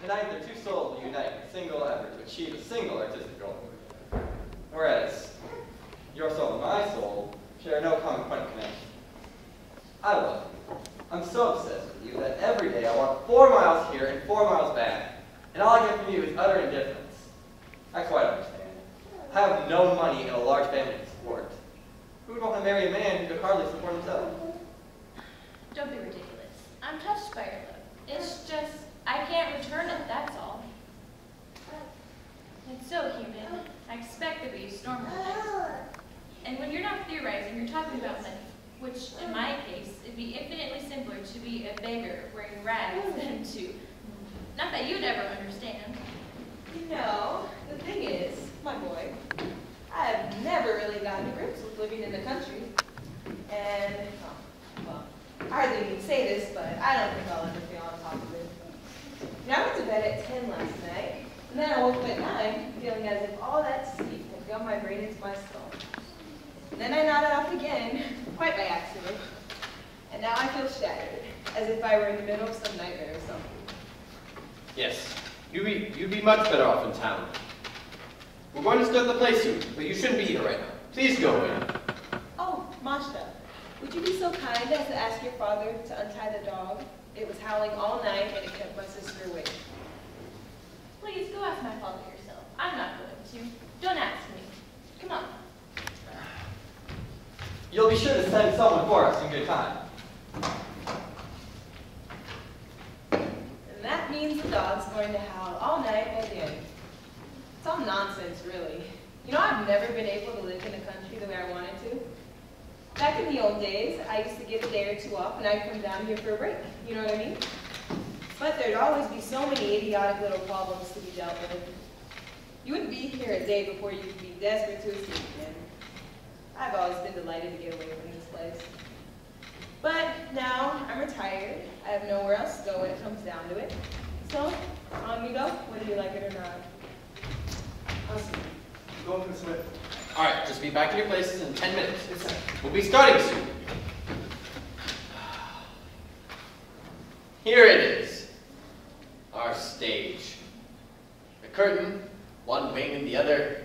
Tonight, their two souls will unite in a single effort to achieve a single artistic goal. Whereas your soul and my soul share no common point of connection. I love you. I'm so obsessed with you that every day I walk 4 miles here and 4 miles back, and all I get from you is utter indifference. I quite understand. I have no money and a large family to support. Who would want to marry a man who could hardly support himself? Don't be ridiculous. I'm touched by your love. It's just, I can't return it, that's all. It's so human. I expect there to be storm like. And when you're not theorizing, you're talking about money, which, in my case, it'd be infinitely simpler to be a beggar wearing rags than to... Not that you'd ever understand. You know, the thing is, my boy, I have never really gotten to grips with living in the country. And, well, I hardly even say this, but I don't think I'll ever feel on top of it. Now, I went to bed at 10 last night, and then I woke up at 9, feeling as if all that sleep had gone my brain into my skull. And then I nodded off again, quite by accident, and now I feel shattered, as if I were in the middle of some nightmare or something. Yes, you'd be much better off in town. We're going to start the play soon, but you shouldn't be here right now. Please go in. Oh, Masha, would you be so kind as to ask your father to untie the dog? It was howling all night, and it kept my sister awake. Please, go ask my father yourself. I'm not going to. Don't ask me. Come on. You'll be sure to send someone for us in good time. And that means the dog's going to howl all night again. It's all nonsense, really. You know, I've never been able to live in the country the way I wanted to. Back in the old days, I used to get a day or two off and I'd come down here for a break. You know what I mean? But there'd always be so many idiotic little problems to be dealt with. You wouldn't be here a day before you'd be desperate to escape again. I've always been delighted to get away from this place. But now I'm retired. I have nowhere else to go when it comes down to it. So, on we go, whether you like it or not. Go for a swim. All right, just be back in your places in 10 minutes. We'll be starting soon. Here it is, our stage. The curtain, one wing and the other,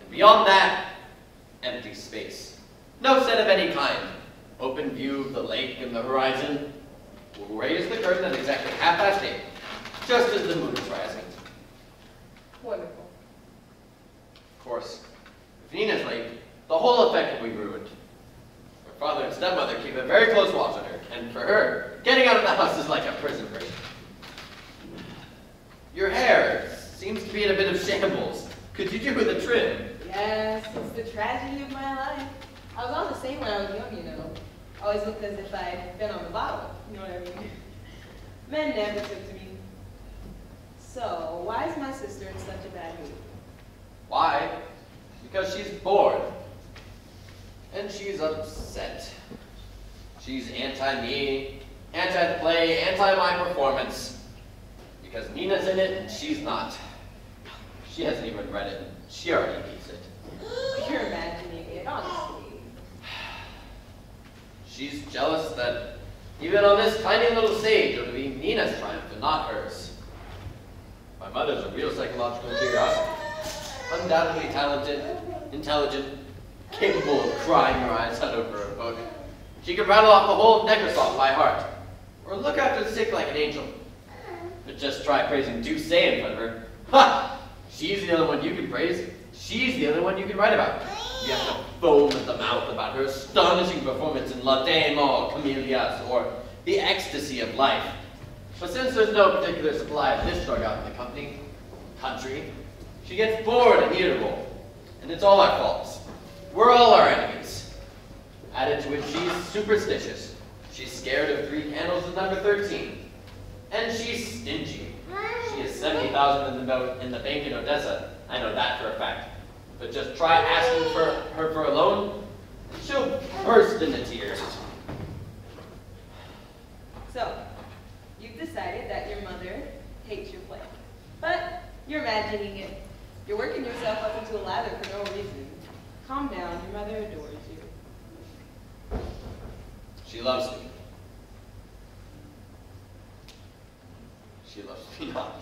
and beyond that, empty space. No set of any kind. Open view of the lake and the horizon. We'll raise the curtain at exactly 8:30, just as the moon is rising. Wonderful. Of course, if Nina's late, the whole effect will be ruined. Her father and stepmother keep a very close watch on her, and for her, getting out of the house is like a prison break. Your hair seems to be in a bit of shambles. Could you do with a trim? Yes, it's the tragedy of my life. I was all the same when I was young, you know. Always looked as if I'd been on the bottle, you know what I mean? Men never took to me. So, why is my sister in such a bad mood? Why? Because she's bored. And she's upset. She's anti-me, anti-play, anti-my performance. Because Nina's in it and she's not. She hasn't even read it. She already hates it. You're imagining it, honestly. She's jealous that even on this tiny little stage it'll be Nina's triumph and not hers. My mother's a real psychological curiosity. Undoubtedly talented, intelligent, capable of crying her eyes out over a book. She can rattle off the whole Neckersoft by heart, or look after the sick like an angel. But just try praising Doucet in front of her. Ha! She's the only one you can praise. She's the only one you can write about. You have to foam at the mouth about her astonishing performance in La Dame aux Camélias, or The Ecstasy of Life. But since there's no particular supply of this drug out in the country, she gets bored and irritable. And it's all our faults. We're all our enemies. Added to which she's superstitious. She's scared of 3 candles with number 13. And she's stingy. She has 70,000 in the bank in Odessa. I know that for a fact. But just try asking for her for a loan, and she'll burst into tears. So, you've decided that your mother hates your plan. But you're imagining it. You're working yourself up into a lather for no reason. Calm down, your mother adores you. She loves me. She loves me not.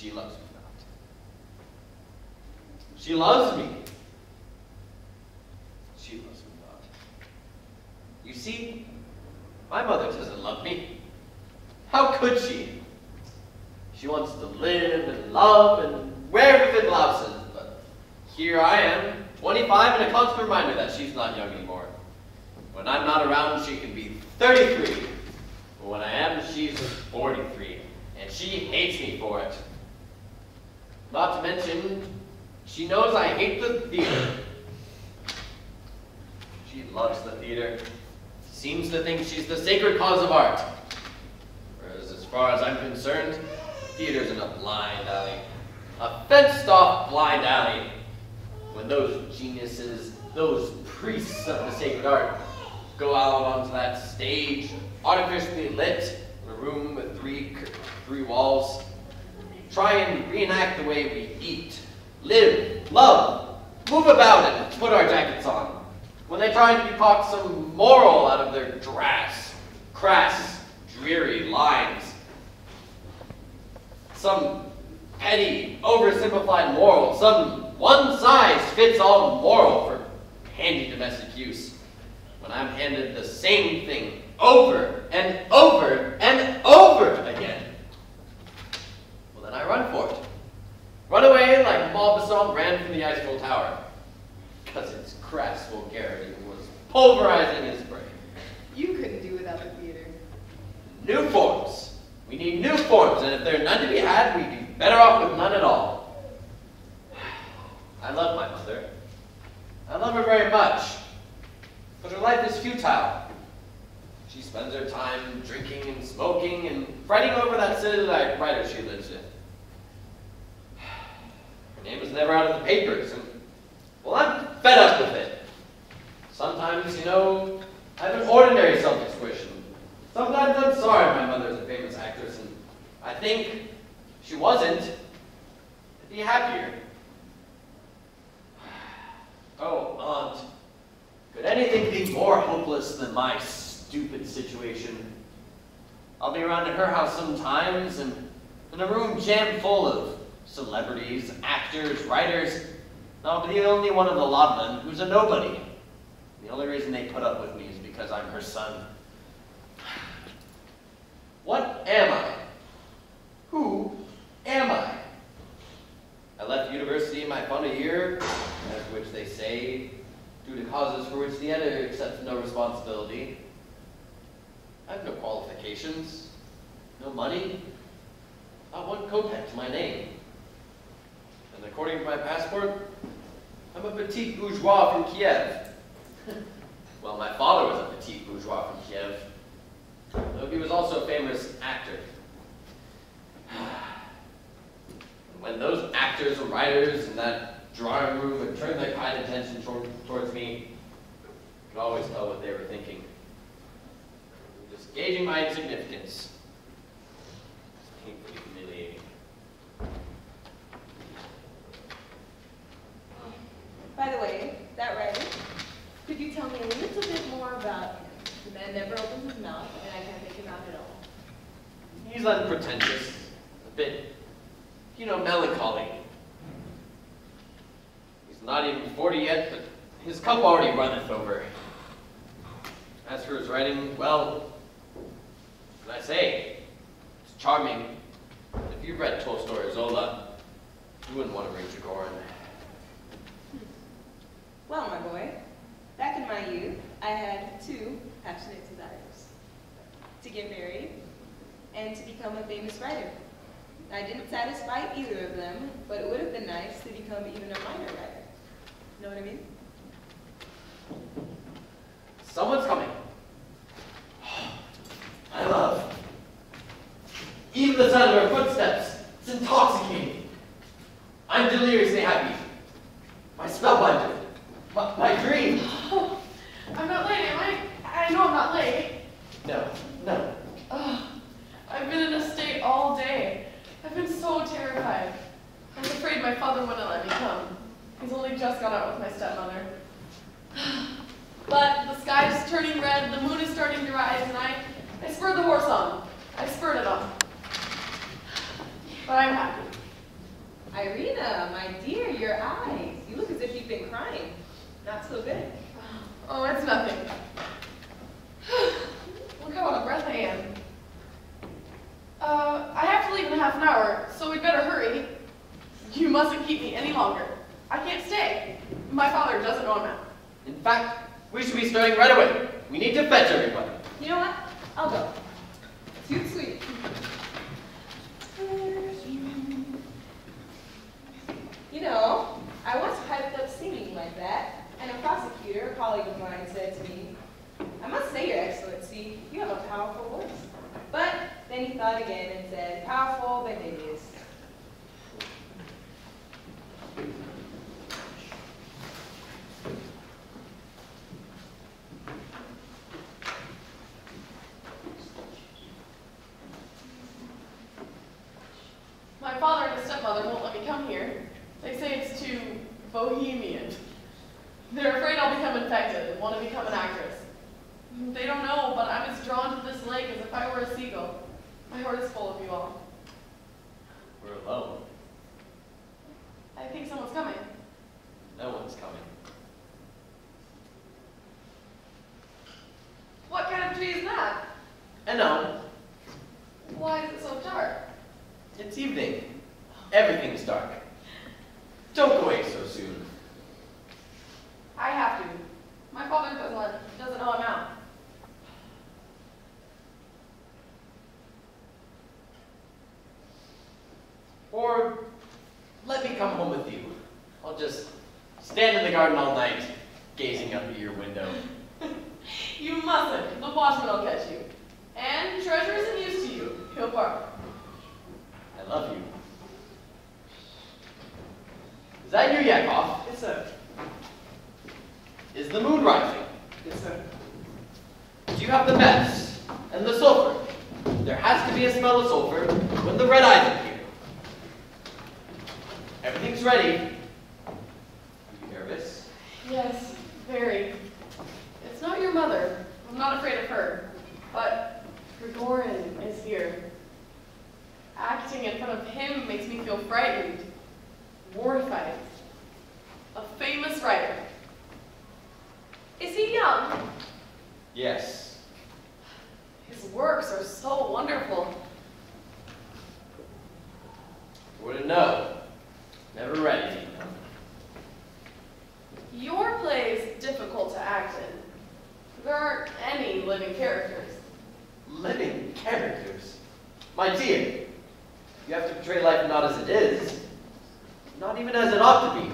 she loves me not. She loves me. She loves me not. You see, my mother doesn't love me. How could she? She wants to live and love and wear vivid blouses, but here I am, 25, and a constant reminder that she's not young anymore. When I'm not around, she can be 33. But when I am, she's 43, and she hates me for it. Not to mention, she knows I hate the theater. She loves the theater. Seems to think she's the sacred cause of art. Whereas as far as I'm concerned, theater's in a blind alley. A fenced-off blind alley. When those geniuses, those priests of the sacred art, go out onto that stage, artificially lit, in a room with three walls, try and reenact the way we eat, live, love, move about and put our jackets on. When they try and decoct some moral out of their crass, dreary lines. Some petty, oversimplified moral, some one-size-fits-all moral for handy domestic use. When I'm handed the same thing over and over and over again, well then I run for it. Run away like Maupassant ran from the Eiffel Tower, because its crass vulgarity was pulverizing his brain. You couldn't do without the theater. New forms. We need new forms, and if there are none to be had, we'd be better off with none at all. I love my mother. I love her very much. But her life is futile. She spends her time drinking and smoking and fretting over that silly writer she lives with. Her name is never out of the papers, and, well, I'm fed up with it. Sometimes, you know, I have an ordinary self-expression. Sometimes I'm sorry my mother's a famous actress, and I think if she wasn't, I'd be happier. Oh, Aunt. Could anything be more hopeless than my stupid situation? I'll be around at her house sometimes, and in a room jammed full of celebrities, actors, writers, and I'll be the only one of the lot of them who's a nobody. The only reason they put up with me is because I'm her son. What am I? Who am I? I left university in my final year, after which they say, due to causes for which the editor accepts no responsibility. I have no qualifications, no money, not one kopeck to my name. And according to my passport, I'm a petit bourgeois from Kiev. Well, my father was a petit bourgeois from Kiev, though he was also a famous actor. And when those actors or writers in that drawing room would turn their kind attention towards me, I could always tell what they were thinking. Just gauging my insignificance. It's painfully humiliating. By the way, that writer, could you tell me a little bit more about him? The man never opens his mouth, and I can't make him out at all. He's unpretentious, a bit, you know, melancholy. He's not even 40 yet, but his cup already runneth over. As for his writing, well, what can I say? It's charming. If you've read Tolstoy or Zola, you wouldn't want to read Trigorin. Well, my boy, back in my youth, I had two passionate desires: to get married and to become a famous writer. I didn't satisfy either of them, but it would have been nice to become even a minor writer. Know what I mean? Someone's coming. I love. Even the sound of her footsteps. It's intoxicating. I'm deliriously happy. My spellbinder. My dream. Oh, I'm not late, am I? I know I'm not late. No, no. Oh, I've been in a state all day. I've been so terrified. I was afraid my father wouldn't let me come. He's only just gone out with my stepmother. But the sky's turning red, the moon is starting to rise, and I spurred the horse on. I spurred it on. But I'm happy. Irina, my dear, your eyes. You look as if you've been crying. Not so good. Oh, it's nothing. Look how out of breath I am. I have to leave in half an hour, so we'd better hurry. You mustn't keep me any longer. I can't stay. My father doesn't know I'm out. In fact, we should be starting right away. We need to fetch everybody. You know what? I'll go. Too sweet. You know, I once piped up singing like that, and a prosecutor, a colleague of mine, said to me, "I must say, Your Excellency, you have a powerful voice." But then he thought again and said, "Powerful, but it is." My father and his stepmother won't let me come here. They say it's too bohemian. They're afraid I'll become infected and want to become an actress. They don't know, but I'm as drawn to this lake as if I were a seagull. My heart is full of you all. We're alone. I think someone's coming. No one's coming. What kind of tree is that? And no, Why is it so dark? it's evening. Everything's dark. Don't go away so soon. I have to. My father doesn't know I'm out. Or let me come home with you. I'll just stand in the garden all night, gazing up at your window. You mustn't. The watchman will catch you. And treasure isn't used to you. He'll bark. I love you. Is that you, Yakov? Yes, sir. Is the moon rising? Yes, sir. Do you have the mess and the sulfur? There has to be a smell of sulfur when the red eyes appear. Everything's ready. Are you nervous? Yes, very. It's not your mother. I'm not afraid of her. But Grigorin is here. Acting in front of him makes me feel frightened, mortified. A famous writer. Is he young? Yes. His works are so wonderful. Wouldn't know. Never read any of them. Your play is difficult to act in. There aren't any living characters. Living characters. My dear, you have to portray life not as it is, not even as it ought to be,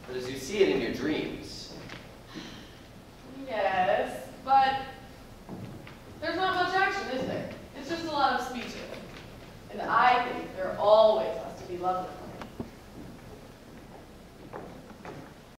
but as you see it in your dreams. Yes, but there's not much action, is there? It's just a lot of speeches. And I think there always has to be love in it.